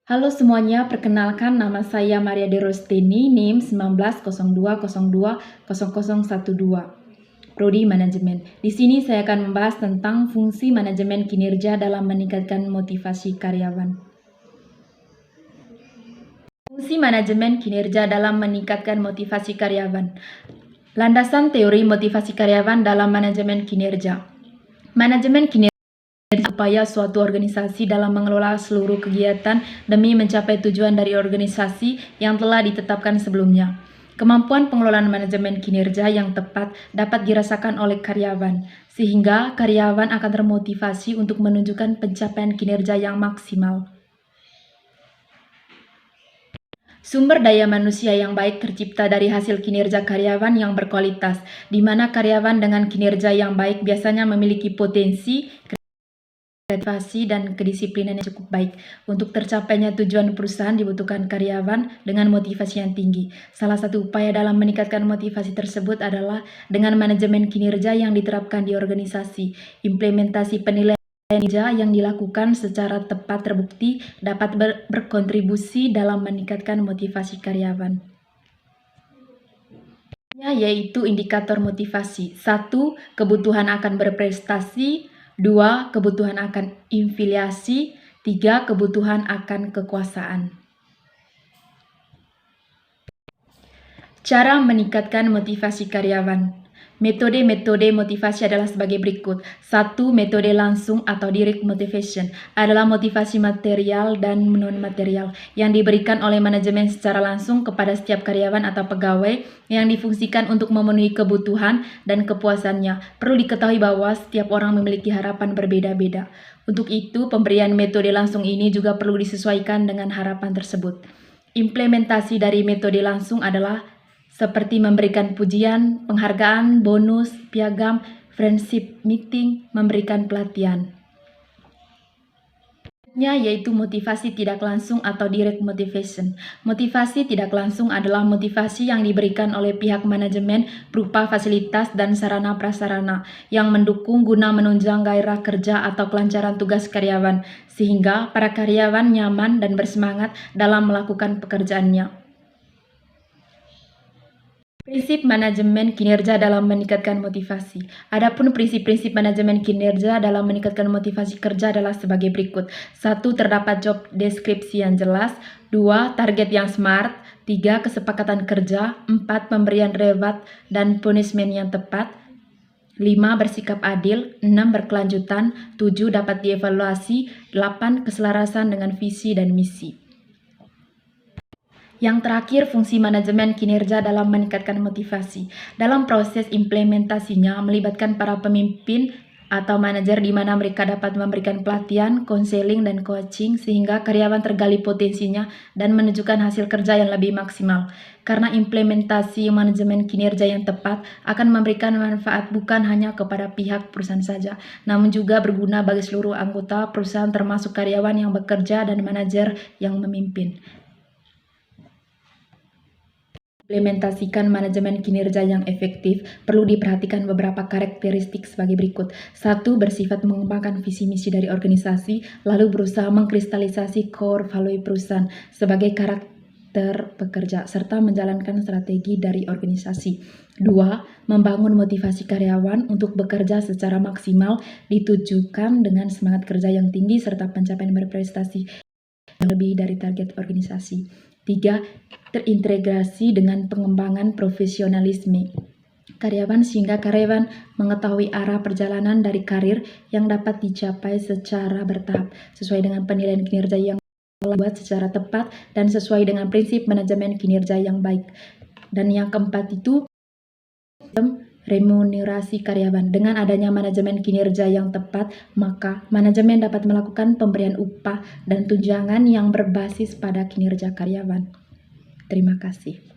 Halo semuanya, perkenalkan nama saya Maria De Rostini, NIM 1902020012, Prodi Manajemen. Di sini saya akan membahas tentang fungsi manajemen kinerja dalam meningkatkan motivasi karyawan. Fungsi manajemen kinerja dalam meningkatkan motivasi karyawan. Landasan teori motivasi karyawan dalam manajemen kinerja. Manajemen kinerja upaya suatu organisasi dalam mengelola seluruh kegiatan demi mencapai tujuan dari organisasi yang telah ditetapkan sebelumnya. Kemampuan pengelolaan manajemen kinerja yang tepat dapat dirasakan oleh karyawan, sehingga karyawan akan termotivasi untuk menunjukkan pencapaian kinerja yang maksimal. Sumber daya manusia yang baik tercipta dari hasil kinerja karyawan yang berkualitas, di mana karyawan dengan kinerja yang baik biasanya memiliki potensi, motivasi dan kedisiplinan yang cukup baik. Untuk tercapainya tujuan perusahaan dibutuhkan karyawan dengan motivasi yang tinggi. Salah satu upaya dalam meningkatkan motivasi tersebut adalah dengan manajemen kinerja yang diterapkan di organisasi. Implementasi penilaian kinerja yang dilakukan secara tepat terbukti dapat berkontribusi dalam meningkatkan motivasi karyawan. Yaitu indikator motivasi. 1. Kebutuhan akan berprestasi. 2. Kebutuhan akan infiliasi. 3. Kebutuhan akan kekuasaan. Cara meningkatkan motivasi karyawan. Metode-metode motivasi adalah sebagai berikut. 1. Metode langsung atau direct motivation adalah motivasi material dan non-material yang diberikan oleh manajemen secara langsung kepada setiap karyawan atau pegawai yang difungsikan untuk memenuhi kebutuhan dan kepuasannya. Perlu diketahui bahwa setiap orang memiliki harapan berbeda-beda. Untuk itu, pemberian metode langsung ini juga perlu disesuaikan dengan harapan tersebut. Implementasi dari metode langsung adalah seperti memberikan pujian, penghargaan, bonus, piagam, friendship meeting, memberikan pelatihan. Yaitu motivasi tidak langsung atau direct motivation. Motivasi tidak langsung adalah motivasi yang diberikan oleh pihak manajemen berupa fasilitas dan sarana prasarana yang mendukung guna menunjang gairah kerja atau kelancaran tugas karyawan, sehingga para karyawan nyaman dan bersemangat dalam melakukan pekerjaannya. Prinsip manajemen kinerja dalam meningkatkan motivasi. Adapun prinsip-prinsip manajemen kinerja dalam meningkatkan motivasi kerja adalah sebagai berikut. 1. Terdapat job deskripsi yang jelas. 2. Target yang smart. 3. Kesepakatan kerja. 4. Pemberian reward dan punishment yang tepat. 5. Bersikap adil. 6. Berkelanjutan. 7. Dapat dievaluasi. 8. Keselarasan dengan visi dan misi. Yang terakhir, fungsi manajemen kinerja dalam meningkatkan motivasi. Dalam proses implementasinya melibatkan para pemimpin atau manajer di mana mereka dapat memberikan pelatihan, konseling, dan coaching sehingga karyawan tergali potensinya dan menunjukkan hasil kerja yang lebih maksimal. Karena implementasi manajemen kinerja yang tepat akan memberikan manfaat bukan hanya kepada pihak perusahaan saja, namun juga berguna bagi seluruh anggota perusahaan termasuk karyawan yang bekerja dan manajer yang memimpin. Implementasikan manajemen kinerja yang efektif, perlu diperhatikan beberapa karakteristik sebagai berikut. 1. Bersifat mengembangkan visi misi dari organisasi, lalu berusaha mengkristalisasi core value perusahaan sebagai karakter pekerja, serta menjalankan strategi dari organisasi. 2. Membangun motivasi karyawan untuk bekerja secara maksimal, ditujukan dengan semangat kerja yang tinggi serta pencapaian berprestasi yang lebih dari target organisasi. 3. Terintegrasi dengan pengembangan profesionalisme karyawan sehingga karyawan mengetahui arah perjalanan dari karir yang dapat dicapai secara bertahap sesuai dengan penilaian kinerja yang dibuat secara tepat dan sesuai dengan prinsip manajemen kinerja yang baik. Dan yang keempat itu remunerasi karyawan. Dengan adanya manajemen kinerja yang tepat, maka manajemen dapat melakukan pemberian upah dan tunjangan yang berbasis pada kinerja karyawan. Terima kasih.